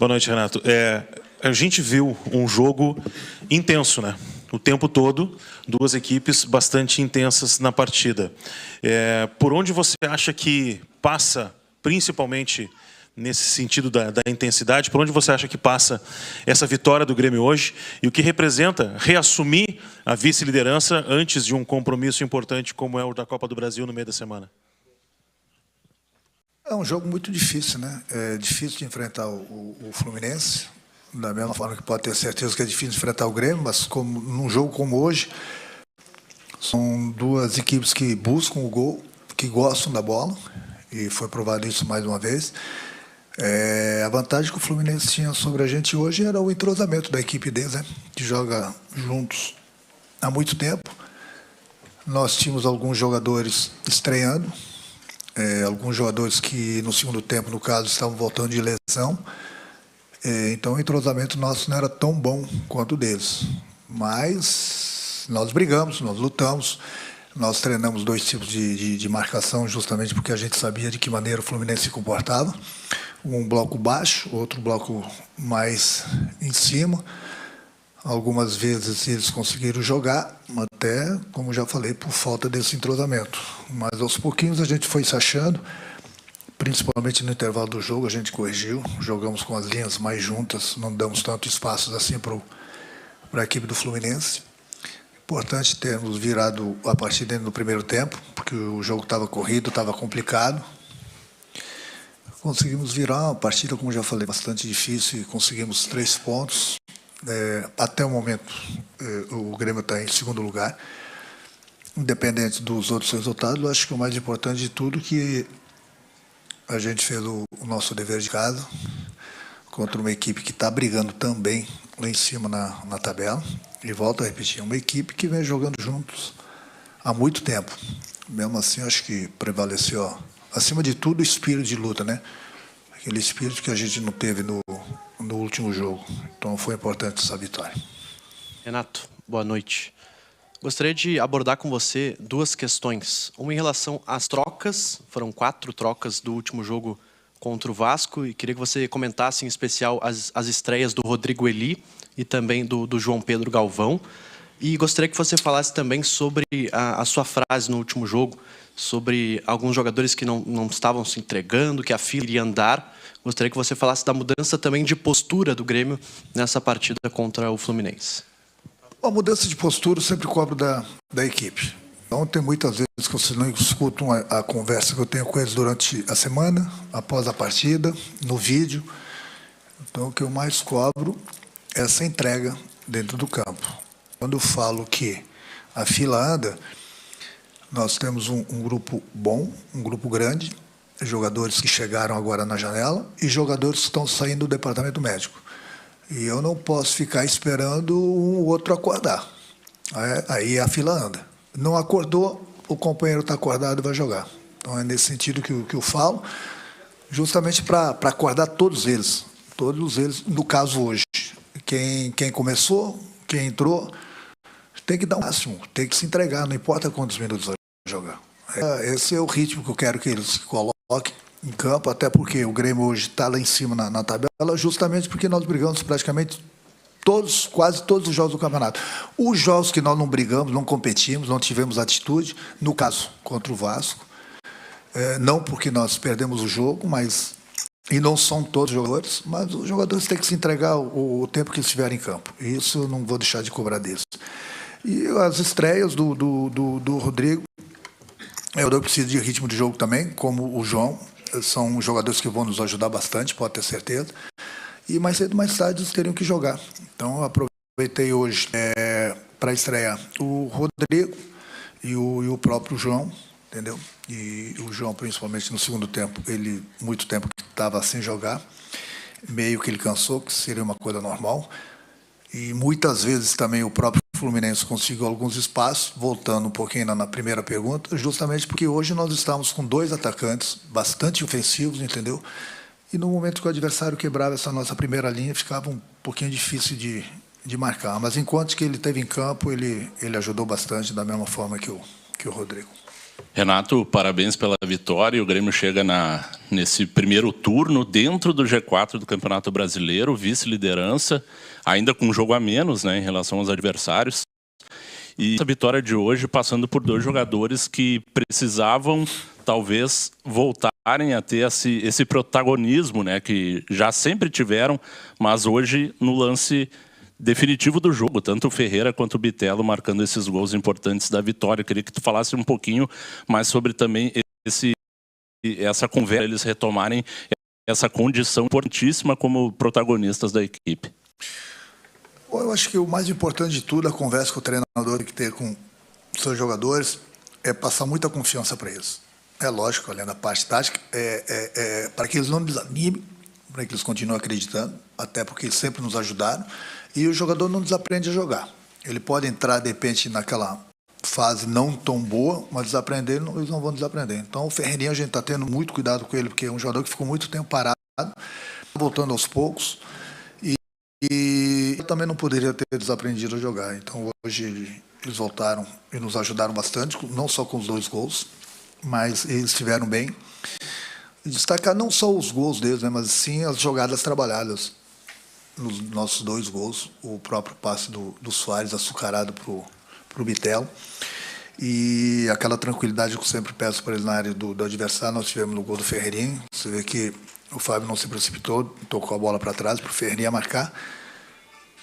Boa noite, Renato. A gente viu um jogo intenso, né? O tempo todo, duas equipes bastante intensas na partida. Por onde você acha que passa, principalmente nesse sentido da intensidade, por onde você acha que passa essa vitória do Grêmio hoje e o que representa reassumir a vice-liderança antes de um compromisso importante como é o da Copa do Brasil no meio da semana? É um jogo muito difícil, né? É difícil de enfrentar o Fluminense, da mesma forma que pode ter certeza que é difícil de enfrentar o Grêmio, mas num jogo como hoje, são duas equipes que buscam o gol, que gostam da bola, e foi provado isso mais uma vez. A vantagem que o Fluminense tinha sobre a gente hoje era o entrosamento da equipe deles, né? Que joga juntos há muito tempo. Nós tínhamos alguns jogadores estreando, alguns jogadores que no segundo tempo, no caso, estavam voltando de lesão. Então o entrosamento nosso não era tão bom quanto o deles. Mas nós brigamos, nós lutamos, nós treinamos dois tipos de marcação justamente porque a gente sabia de que maneira o Fluminense se comportava. Um bloco baixo, outro bloco mais em cima. Algumas vezes eles conseguiram jogar, até, como já falei, por falta desse entrosamento. Mas aos pouquinhos a gente foi se achando, principalmente no intervalo do jogo, a gente corrigiu, jogamos com as linhas mais juntas, não damos tanto espaço assim para a equipe do Fluminense. Importante termos virado a partida no primeiro tempo, porque o jogo estava corrido, estava complicado. Conseguimos virar uma partida, como já falei, bastante difícil, e conseguimos 3 pontos. Até o momento, o Grêmio está em segundo lugar. Independente dos outros resultados, eu acho que o mais importante de tudo é que a gente fez o nosso dever de casa contra uma equipe que está brigando também lá em cima na tabela. E volto a repetir, uma equipe que vem jogando juntos há muito tempo. Mesmo assim, acho que prevaleceu, acima de tudo, o espírito de luta, né? Aquele espírito que a gente não teve no último jogo. Então foi importante essa vitória. Renato, boa noite. Gostaria de abordar com você duas questões. Uma em relação às trocas, foram 4 trocas do último jogo contra o Vasco, e queria que você comentasse em especial as estreias do Rodrigo Eli e também do João Pedro Galvão. E gostaria que você falasse também sobre a sua frase no último jogo, sobre alguns jogadores que não estavam se entregando, que a fila iria andar. Gostaria que você falasse da mudança também de postura do Grêmio nessa partida contra o Fluminense. A mudança de postura eu sempre cobro da equipe. Então, tem muitas vezes que vocês não escutam a conversa que eu tenho com eles durante a semana, após a partida, no vídeo. Então, o que eu mais cobro é essa entrega dentro do campo. Quando eu falo que a fila anda, nós temos um grupo bom, um grupo grande, jogadores que chegaram agora na janela e jogadores que estão saindo do departamento médico. E eu não posso ficar esperando um outro acordar. Aí a fila anda. Não acordou, o companheiro está acordado e vai jogar. Então é nesse sentido que eu falo, justamente para acordar todos eles, no caso hoje. Quem começou, quem entrou, tem que dar o máximo, tem que se entregar, não importa quantos minutos vai jogar. Esse é o ritmo que eu quero que eles coloquem em campo, até porque o Grêmio hoje está lá em cima na tabela, justamente porque nós brigamos praticamente quase todos os jogos do campeonato. Os jogos que nós não brigamos, não competimos, não tivemos atitude, no caso, contra o Vasco, não porque nós perdemos o jogo, e não são todos os jogadores, mas os jogadores têm que se entregar o tempo que estiverem em campo. E isso eu não vou deixar de cobrar deles. E as estreias do Rodrigo, eu preciso de ritmo de jogo também, como o João. São jogadores que vão nos ajudar bastante, pode ter certeza. E mais cedo, mais tarde, eles teriam que jogar. Então, eu aproveitei hoje para estrear o Rodrigo e o próprio João, entendeu? E o João, principalmente no segundo tempo, ele muito tempo que estava sem jogar, meio que ele cansou, que seria uma coisa normal. E muitas vezes também o próprio Fluminense conseguiu alguns espaços, voltando um pouquinho na primeira pergunta, justamente porque hoje nós estamos com 2 atacantes bastante ofensivos, entendeu? E no momento que o adversário quebrava essa nossa primeira linha, ficava um pouquinho difícil de marcar. Mas enquanto que ele esteve em campo, ele ajudou bastante, da mesma forma que o Rodrigo. Renato, parabéns pela vitória. O Grêmio chega nesse primeiro turno dentro do G4 do Campeonato Brasileiro, vice-liderança, ainda com um jogo a menos, né, em relação aos adversários. E essa vitória de hoje passando por dois jogadores que precisavam, talvez, voltarem a ter esse protagonismo, né, que já sempre tiveram, mas hoje no lance definitivo do jogo, tanto o Ferreira quanto o Bitelo marcando esses gols importantes da vitória. Eu queria que tu falasse um pouquinho mais sobre também essa conversa, eles retomarem essa condição importantíssima como protagonistas da equipe. Eu acho que o mais importante de tudo, a conversa que o treinador tem que ter com os seus jogadores, é passar muita confiança para eles. É lógico, além da parte tática, para que eles não desanimem, para que eles continuem acreditando, até porque eles sempre nos ajudaram, e o jogador não desaprende a jogar. Ele pode entrar, de repente, naquela fase não tão boa, mas desaprender, eles não vão desaprender. Então, o Ferreirinha, a gente está tendo muito cuidado com ele, porque é um jogador que ficou muito tempo parado, voltando aos poucos, e também não poderia ter desaprendido a jogar. Então, hoje, eles voltaram e nos ajudaram bastante, não só com os 2 gols, mas eles estiveram bem. E destacar não só os gols deles, né, mas sim as jogadas trabalhadas. Nos nossos 2 gols, o próprio passe do Soares açucarado para o Bitelo, e aquela tranquilidade que eu sempre peço para ele na área do adversário. Nós tivemos no gol do Ferreirinha, você vê que o Fábio não se precipitou, tocou a bola para trás para o Ferreirinha marcar.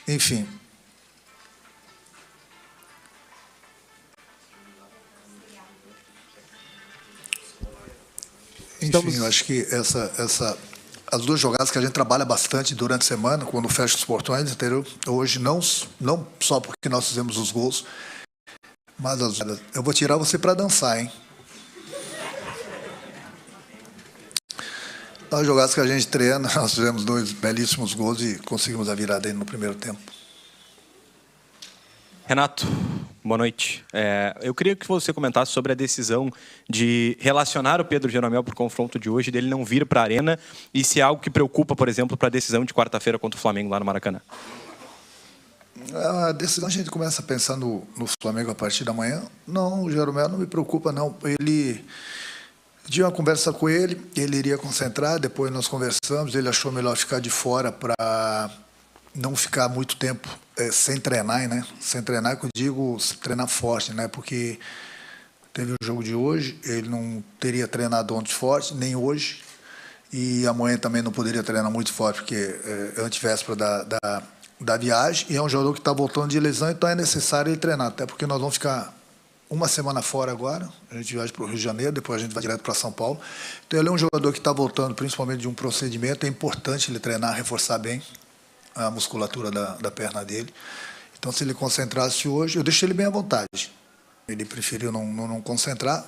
Enfim. Eu acho que as 2 jogadas que a gente trabalha bastante durante a semana, quando fecha os portões, entendeu? Hoje, não só porque nós fizemos os gols, mas eu vou tirar você para dançar, hein? As jogadas que a gente treina, nós fizemos 2 belíssimos gols e conseguimos a virada aí no primeiro tempo. Renato, boa noite. Eu queria que você comentasse sobre a decisão de relacionar o Pedro Jeromel para o confronto de hoje, dele não vir para a Arena, e se é algo que preocupa, por exemplo, para a decisão de quarta-feira contra o Flamengo lá no Maracanã. A decisão, a gente começa a pensar no Flamengo a partir da manhã. Não, o Jeromel não me preocupa, não. Ele tive uma conversa com ele, ele iria concentrar, depois nós conversamos, ele achou melhor ficar de fora para não ficar muito tempo sem treinar, né? Sem treinar, que eu digo, treinar forte, né? Porque teve o jogo de hoje, ele não teria treinado ontem forte, nem hoje, e amanhã também não poderia treinar muito forte, porque é antivéspera da viagem, e é um jogador que está voltando de lesão, então é necessário ele treinar, até porque nós vamos ficar uma semana fora agora, a gente viaja para o Rio de Janeiro, depois a gente vai direto para São Paulo. Então ele é um jogador que está voltando principalmente de um procedimento, é importante ele treinar, reforçar bem a musculatura da perna dele. Então, se ele concentrasse hoje, eu deixei ele bem à vontade. Ele preferiu não concentrar.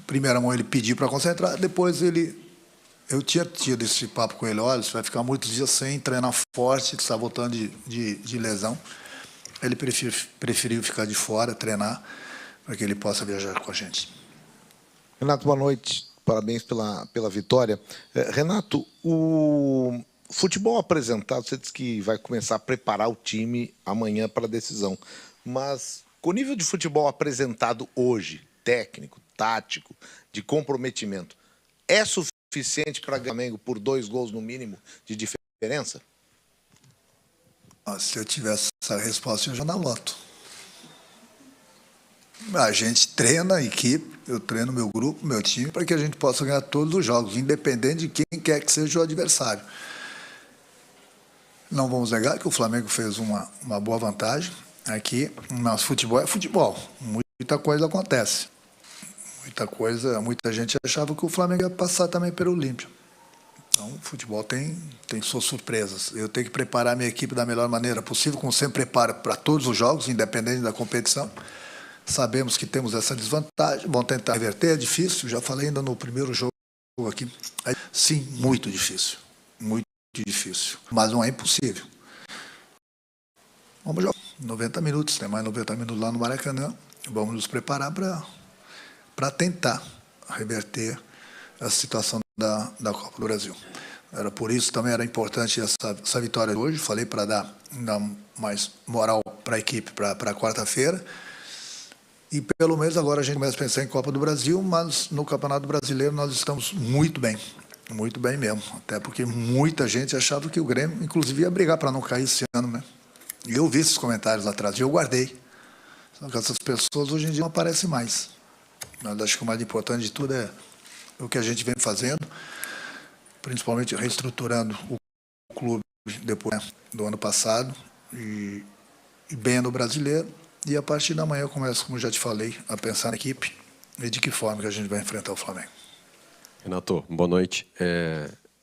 Primeira mão ele pediu para concentrar, depois eu tinha tido esse papo com ele, olha, você vai ficar muitos dias sem treinar forte, está voltando de lesão. Ele preferiu ficar de fora, treinar, para que ele possa viajar com a gente. Renato, boa noite. Parabéns pela vitória. Renato, o futebol apresentado, você disse que vai começar a preparar o time amanhã para a decisão. Mas, com o nível de futebol apresentado hoje, técnico, tático, de comprometimento, é suficiente para o Flamengo por 2 gols no mínimo de diferença? Se eu tivesse essa resposta, eu já na loto. A gente treina a equipe, eu treino meu grupo, meu time, para que a gente possa ganhar todos os jogos, independente de quem quer que seja o adversário. Não vamos negar que o Flamengo fez uma boa vantagem aqui, mas futebol é futebol. Muita coisa acontece. Muita gente achava que o Flamengo ia passar também pelo Olímpia. Então, o futebol tem suas surpresas. Eu tenho que preparar a minha equipe da melhor maneira possível, como sempre preparo para todos os jogos, independente da competição. Sabemos que temos essa desvantagem, vamos tentar reverter, é difícil, já falei ainda no primeiro jogo aqui. Sim, muito difícil, mas não é impossível. Vamos jogar 90 minutos, tem mais 90 minutos lá no Maracanã, vamos nos preparar para tentar reverter a situação da Copa do Brasil. Por isso também era importante essa vitória de hoje, falei para dar mais moral para a equipe para quarta-feira. E pelo menos agora a gente começa a pensar em Copa do Brasil, mas no Campeonato Brasileiro nós estamos muito bem mesmo. Até porque muita gente achava que o Grêmio, inclusive, ia brigar para não cair esse ano, né? E eu vi esses comentários lá atrás e eu guardei. Só que essas pessoas hoje em dia não aparecem mais. Mas acho que o mais importante de tudo é o que a gente vem fazendo, principalmente reestruturando o clube depois, né, do ano passado e bem no Brasileiro. E a partir da manhã eu começo, como já te falei, a pensar na equipe e de que forma que a gente vai enfrentar o Flamengo. Renato, boa noite.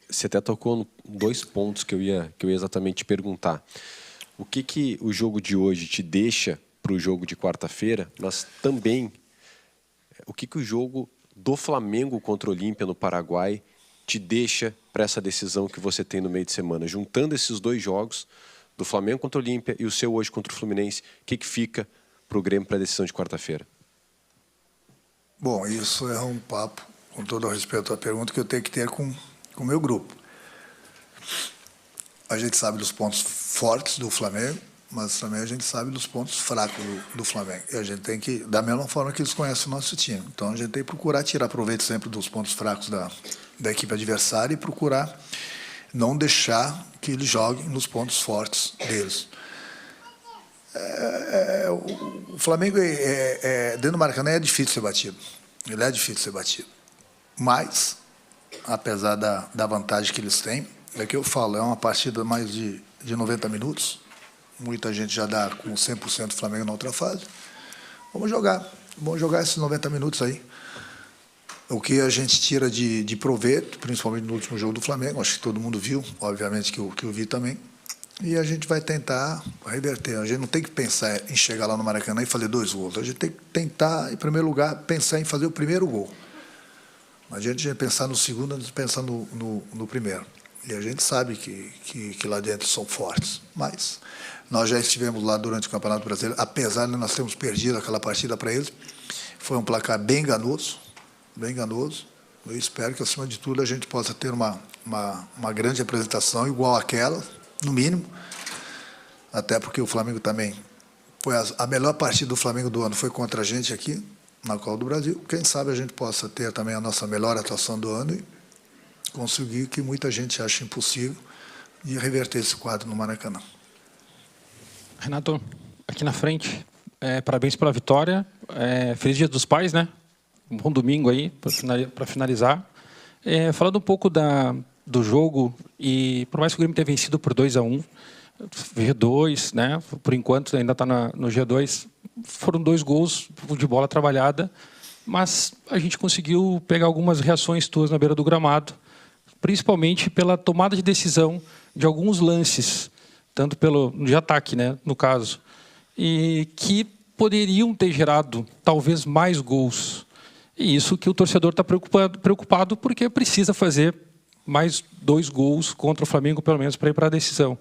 Você até tocou em 2 pontos que eu ia exatamente te perguntar. O que o jogo de hoje te deixa para o jogo de quarta-feira, mas também o que o jogo do Flamengo contra o Olímpia no Paraguai te deixa para essa decisão que você tem no meio de semana? Juntando esses 2 jogos, do Flamengo contra o Olímpia e o seu hoje contra o Fluminense, o que fica para o Grêmio para a decisão de quarta-feira? Bom, isso é um papo, com todo o respeito à pergunta, que eu tenho que ter com o meu grupo. A gente sabe dos pontos fortes do Flamengo, mas também a gente sabe dos pontos fracos do Flamengo. E a gente tem que, da mesma forma que eles conhecem o nosso time. Então a gente tem que procurar tirar proveito sempre dos pontos fracos da equipe adversária e procurar não deixar que eles joguem nos pontos fortes deles. O Flamengo, dentro do Maracanã, é difícil ser batido. Ele é difícil ser batido. Mas, apesar da vantagem que eles têm, é que eu falo, é uma partida mais de 90 minutos. Muita gente já dá com 100% do Flamengo na outra fase. Vamos jogar esses 90 minutos aí. O que a gente tira de proveito, principalmente no último jogo do Flamengo, acho que todo mundo viu, obviamente que eu vi também, e a gente vai tentar reverter. A gente não tem que pensar em chegar lá no Maracanã e fazer 2 gols. A gente tem que tentar, em primeiro lugar, pensar em fazer o primeiro gol. A gente vai pensar no segundo antes de pensar no primeiro. E a gente sabe que lá dentro são fortes. Mas nós já estivemos lá durante o Campeonato Brasileiro, apesar de nós termos perdido aquela partida para eles, foi um placar bem enganoso. Eu espero que, acima de tudo, a gente possa ter uma grande apresentação igual àquela, no mínimo, até porque o Flamengo também foi a melhor partida do Flamengo do ano foi contra a gente aqui, na Copa do Brasil. Quem sabe a gente possa ter também a nossa melhor atuação do ano e conseguir que muita gente acha impossível de reverter esse quadro no Maracanã. Renato, aqui na frente, parabéns pela vitória, feliz Dia dos Pais, né? Um bom domingo aí, para finalizar. Falando um pouco do jogo, e por mais que o Grêmio tenha vencido por 2-1, G2, né? Por enquanto ainda está no G2, foram 2 gols de bola trabalhada, mas a gente conseguiu pegar algumas reações tuas na beira do gramado, principalmente pela tomada de decisão de alguns lances, tanto de ataque, né, no caso, e que poderiam ter gerado talvez mais gols. E isso que o torcedor está preocupado porque precisa fazer mais 2 gols contra o Flamengo, pelo menos, para ir para a decisão.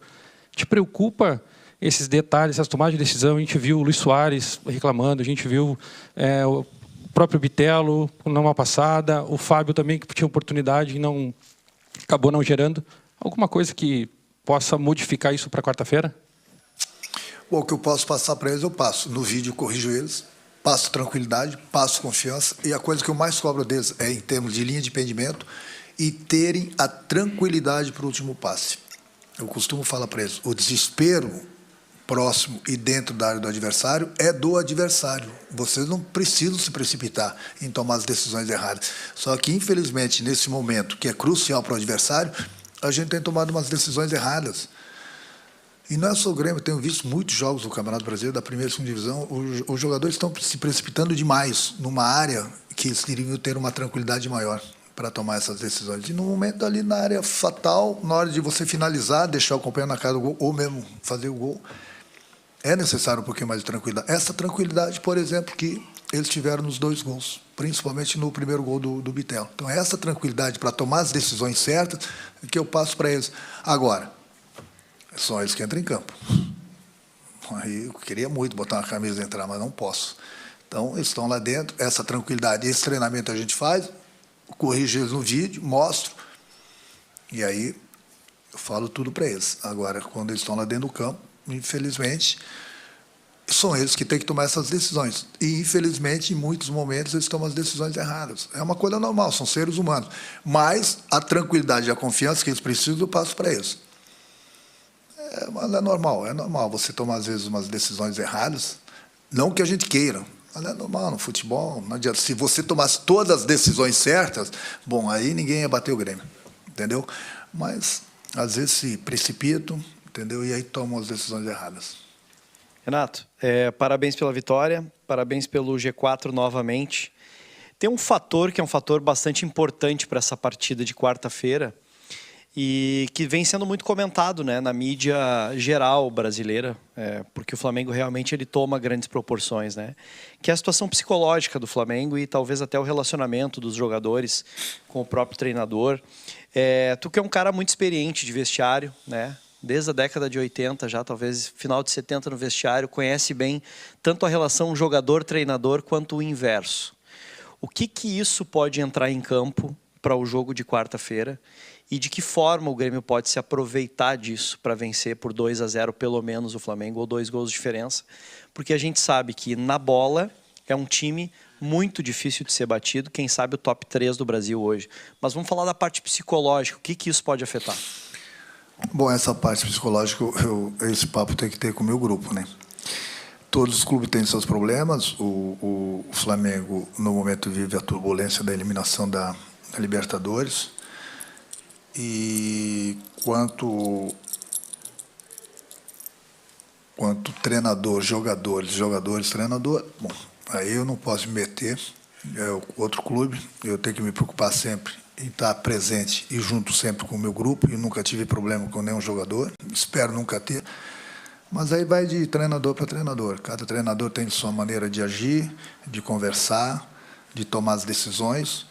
Te preocupa esses detalhes, essas tomadas de decisão? A gente viu o Luis Soares reclamando, a gente viu o próprio Bitelo numa passada, o Fábio também, que tinha oportunidade e acabou não gerando. Alguma coisa que possa modificar isso para quarta-feira? Bom, o que eu posso passar para eles, eu passo. No vídeo, eu corrijo eles. Passo tranquilidade, passo confiança, e a coisa que eu mais cobro deles é em termos de linha de pendimento e terem a tranquilidade para o último passe. Eu costumo falar para eles, o desespero próximo e dentro da área do adversário é do adversário. Vocês não precisam se precipitar em tomar as decisões erradas. Só que, infelizmente, nesse momento, que é crucial para o adversário, a gente tem tomado umas decisões erradas. E não é só o Grêmio, eu tenho visto muitos jogos do Campeonato Brasileiro, da primeira e segunda divisão, os jogadores estão se precipitando demais numa área que eles teriam ter uma tranquilidade maior para tomar essas decisões. E no momento ali na área fatal, na hora de você finalizar, deixar o companheiro na cara do gol, ou mesmo fazer o gol, é necessário um pouquinho mais de tranquilidade. Essa tranquilidade, por exemplo, que eles tiveram nos 2 gols, principalmente no primeiro gol do Bitelo. Então, essa tranquilidade para tomar as decisões certas é que eu passo para eles. Agora, são eles que entram em campo. Aí eu queria muito botar uma camisa e entrar, mas não posso. Então, eles estão lá dentro, essa tranquilidade, esse treinamento a gente faz, corrijo eles no vídeo, mostro, e aí eu falo tudo para eles. Agora, quando eles estão lá dentro do campo, infelizmente, são eles que têm que tomar essas decisões. E, infelizmente, em muitos momentos, eles tomam as decisões erradas. É uma coisa normal, são seres humanos. Mas a tranquilidade e a confiança que eles precisam, eu passo para eles. Mas é normal você tomar, às vezes, umas decisões erradas. Não que a gente queira, mas é normal no futebol. Não adianta. Se você tomasse todas as decisões certas, bom, aí ninguém ia bater o Grêmio. Entendeu? Mas, às vezes, se precipitam, entendeu? E aí tomam as decisões erradas. Renato, parabéns pela vitória, parabéns pelo G4 novamente. Tem um fator que é um fator bastante importante para essa partida de quarta-feira e que vem sendo muito comentado, né, na mídia geral brasileira, porque o Flamengo realmente ele toma grandes proporções, né, que é a situação psicológica do Flamengo e talvez até o relacionamento dos jogadores com o próprio treinador. Tu que é um cara muito experiente de vestiário, né? Desde a década de 80, já talvez final de 70 no vestiário, conhece bem tanto a relação jogador-treinador quanto o inverso. O que isso pode entrar em campo para o jogo de quarta-feira e de que forma o Grêmio pode se aproveitar disso para vencer por 2-0 pelo menos o Flamengo ou 2 gols de diferença? Porque a gente sabe que na bola é um time muito difícil de ser batido, quem sabe o top 3 do Brasil hoje. Mas vamos falar da parte psicológica, o que isso pode afetar? Bom, essa parte psicológica, esse papo tem que ter com o meu grupo, né? Todos os clubes têm seus problemas. O Flamengo, no momento, vive a turbulência da eliminação da Libertadores. E quanto treinador, jogadores, treinador, bom, aí eu não posso me meter. É outro clube, eu tenho que me preocupar sempre em estar presente e junto sempre com o meu grupo. Eu nunca tive problema com nenhum jogador, espero nunca ter. Mas aí vai de treinador para treinador. Cada treinador tem sua maneira de agir, de conversar, de tomar as decisões.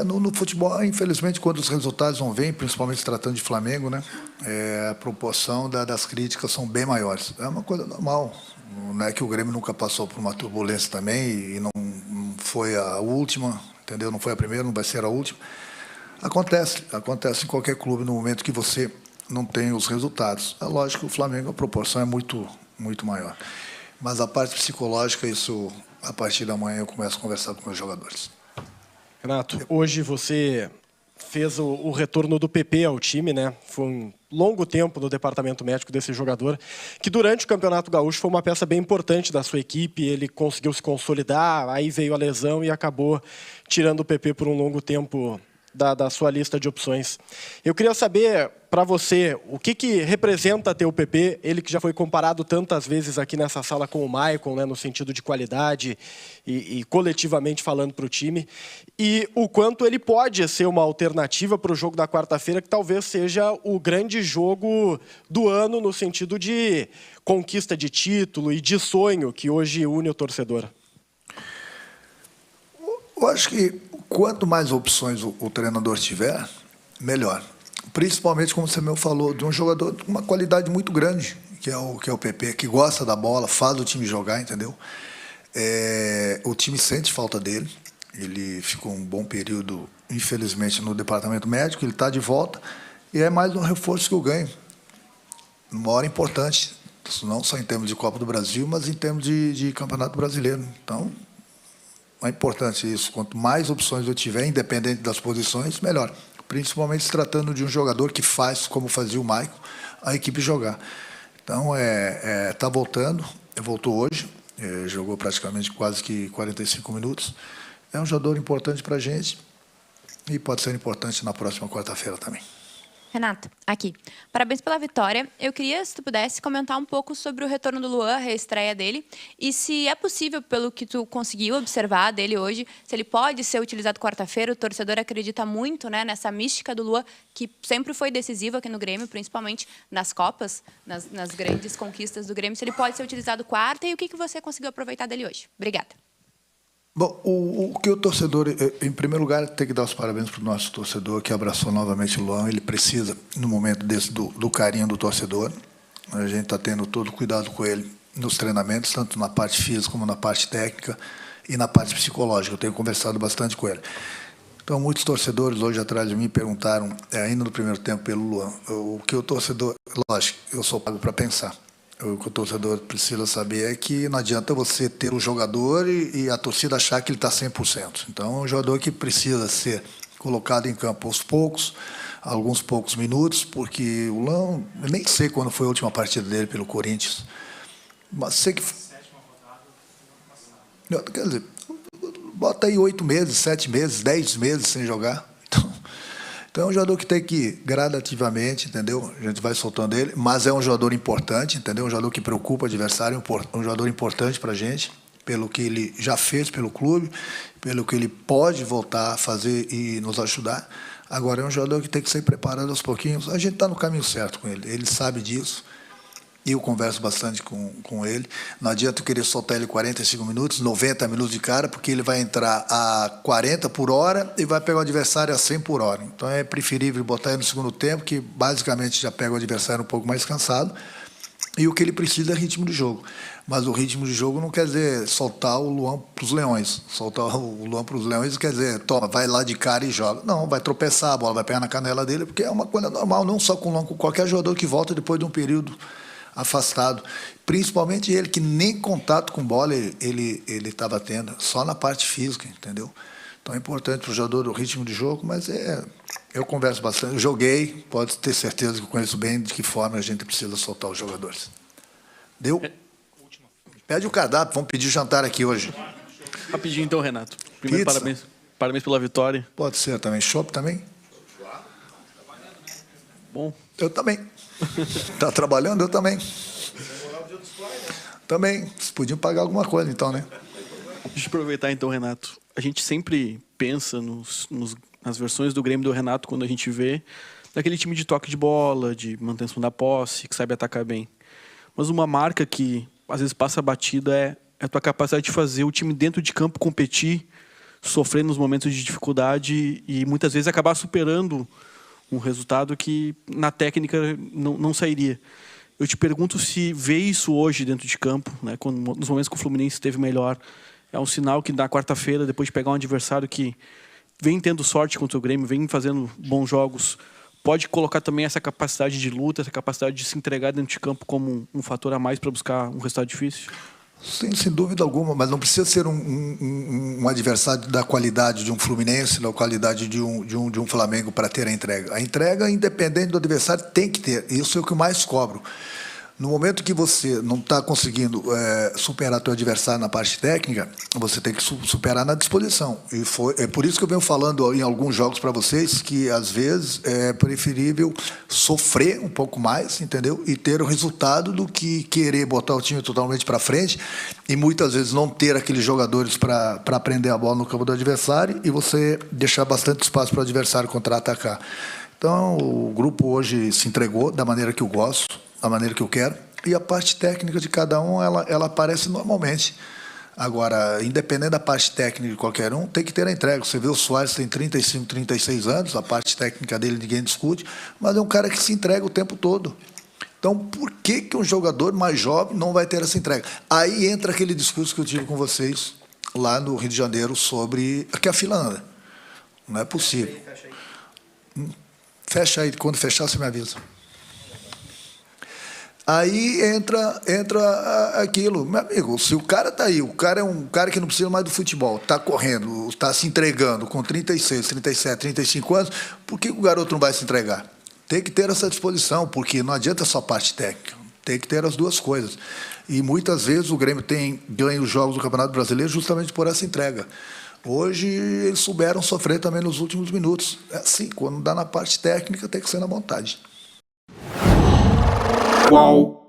No futebol, infelizmente, quando os resultados não vêm, principalmente se tratando de Flamengo, né, a proporção das críticas são bem maiores. É uma coisa normal. Não é que o Grêmio nunca passou por uma turbulência também e não foi a última, entendeu? Não foi a primeira, não vai ser a última. Acontece em qualquer clube no momento que você não tem os resultados. É lógico que o Flamengo, a proporção é muito, muito maior. Mas a parte psicológica, isso, a partir da manhã eu começo a conversar com meus jogadores. Renato, hoje você fez o retorno do PP ao time, né? Foi um longo tempo no departamento médico desse jogador, que durante o Campeonato Gaúcho foi uma peça bem importante da sua equipe, ele conseguiu se consolidar, aí veio a lesão e acabou tirando o PP por um longo tempo da sua lista de opções. Eu queria saber, para você, o que representa ter o PP, ele que já foi comparado tantas vezes aqui nessa sala com o Maicon, né, no sentido de qualidade e coletivamente falando para o time, e o quanto ele pode ser uma alternativa para o jogo da quarta-feira, que talvez seja o grande jogo do ano no sentido de conquista de título e de sonho que hoje une o torcedor. Eu acho que quanto mais opções o treinador tiver, melhor. Principalmente, como você mesmo falou, de um jogador com uma qualidade muito grande, que é o PP, que gosta da bola, faz o time jogar, entendeu? O time sente falta dele. Ele ficou um bom período, infelizmente, no departamento médico. Ele está de volta e é mais um reforço que eu ganho. Uma hora importante, não só em termos de Copa do Brasil, mas em termos de Campeonato Brasileiro. Então, é importante isso. Quanto mais opções eu tiver, independente das posições, melhor. Principalmente se tratando de um jogador que faz, como fazia o Maicon, a equipe jogar. Então, está voltando, voltou hoje, jogou praticamente quase que 45 minutos. É um jogador importante para a gente e pode ser importante na próxima quarta-feira também. Renato, aqui. Parabéns pela vitória. Eu queria, se tu pudesse, comentar um pouco sobre o retorno do Luan, a reestreia dele, e se é possível, pelo que tu conseguiu observar dele hoje, se ele pode ser utilizado quarta-feira. O torcedor acredita muito, né, nessa mística do Luan, que sempre foi decisiva aqui no Grêmio, principalmente nas Copas, nas grandes conquistas do Grêmio. Se ele pode ser utilizado quarta, e o que você conseguiu aproveitar dele hoje? Obrigada. Bom, o que o torcedor, em primeiro lugar, tem que dar os parabéns para o nosso torcedor que abraçou novamente o Luan. Ele precisa, no momento desse, do carinho do torcedor. A gente está tendo todo cuidado com ele nos treinamentos, tanto na parte física como na parte técnica e na parte psicológica. Eu tenho conversado bastante com ele. Então, muitos torcedores hoje atrás de mim perguntaram, ainda no primeiro tempo, pelo Luan, o que o torcedor... Lógico, eu sou pago para pensar. O que o torcedor precisa saber é que não adianta você ter um jogador e a torcida achar que ele está 100%. Então, é um jogador que precisa ser colocado em campo aos poucos, alguns poucos minutos, porque o Luan, eu nem sei quando foi a última partida dele pelo Corinthians, mas sei que... Quer dizer, bota aí 8 meses, 7 meses, 10 meses sem jogar. Então é um jogador que tem que ir gradativamente, entendeu? A gente vai soltando ele, mas é um jogador importante, entendeu? Um jogador que preocupa o adversário, um jogador importante para a gente, pelo que ele já fez pelo clube, pelo que ele pode voltar a fazer e nos ajudar. Agora, é um jogador que tem que ser preparado aos pouquinhos. A gente está no caminho certo com ele, ele sabe disso. Eu converso bastante com ele. Não adianta eu querer soltar ele 45 minutos, 90 minutos de cara, porque ele vai entrar a 40 por hora e vai pegar o adversário a 100 por hora. Então, é preferível botar ele no segundo tempo, que basicamente já pega o adversário um pouco mais cansado. E o que ele precisa é ritmo de jogo. Mas o ritmo de jogo não quer dizer soltar o Luan para os leões. Soltar o Luan para os leões quer dizer, toma, vai lá de cara e joga. Não, vai tropeçar, a bola vai pegar na canela dele, porque é uma coisa normal, não só com o Luan, com qualquer jogador que volta depois de um período afastado, principalmente ele, que nem contato com bola ele estava tendo, só na parte física, entendeu? Então é importante para o jogador o ritmo de jogo, mas eu converso bastante, eu joguei, pode ter certeza que eu conheço bem de que forma a gente precisa soltar os jogadores. Deu? Pede o cardápio, vamos pedir jantar aqui hoje. Rapidinho então, Renato. Primeiro, parabéns pela vitória. Pode ser também. Chopp também? Bom. Eu também. Está trabalhando? Eu também. Também. Vocês podiam pagar alguma coisa, então, né? Deixa eu aproveitar, então, Renato. A gente sempre pensa nas versões do Grêmio do Renato quando a gente vê daquele time de toque de bola, de manutenção da posse, que sabe atacar bem. Mas uma marca que, às vezes, passa batida é a tua capacidade de fazer o time dentro de campo competir, sofrer nos momentos de dificuldade e, muitas vezes, acabar superando um resultado que na técnica não sairia. Eu te pergunto se vê isso hoje dentro de campo, né, nos momentos que o Fluminense esteve melhor. É um sinal que na quarta-feira, depois de pegar um adversário que vem tendo sorte contra o Grêmio, vem fazendo bons jogos, pode colocar também essa capacidade de luta, essa capacidade de se entregar dentro de campo como um fator a mais para buscar um resultado difícil? Sem dúvida alguma, mas não precisa ser um adversário da qualidade de um Fluminense, da qualidade de um Flamengo para ter a entrega. A entrega, independente do adversário, tem que ter. Isso é o que eu mais cobro. No momento que você não está conseguindo superar teu adversário na parte técnica, você tem que superar na disposição. E é por isso que eu venho falando em alguns jogos para vocês que, às vezes, é preferível sofrer um pouco mais, entendeu? E ter o resultado do que querer botar o time totalmente para frente e, muitas vezes, não ter aqueles jogadores para prender a bola no campo do adversário e você deixar bastante espaço para o adversário contra-atacar. Então, o grupo hoje se entregou da maneira que eu gosto, da maneira que eu quero, e a parte técnica de cada um, ela aparece normalmente. Agora, independente da parte técnica de qualquer um, tem que ter a entrega. Você vê o Soares tem 35, 36 anos, a parte técnica dele ninguém discute, mas é um cara que se entrega o tempo todo. Então, por que um jogador mais jovem não vai ter essa entrega? Aí entra aquele discurso que eu tive com vocês lá no Rio de Janeiro sobre que a fila anda. Não é possível. Fecha aí, quando fechar você me avisa. Aí entra aquilo, meu amigo, se o cara está aí, o cara é um cara que não precisa mais do futebol, está correndo, está se entregando com 36, 37, 35 anos, por que o garoto não vai se entregar? Tem que ter essa disposição, porque não adianta só a parte técnica, tem que ter as duas coisas. E muitas vezes o Grêmio tem ganho os jogos do Campeonato Brasileiro justamente por essa entrega. Hoje eles souberam sofrer também nos últimos minutos. É assim, quando dá na parte técnica tem que ser na vontade. Qual?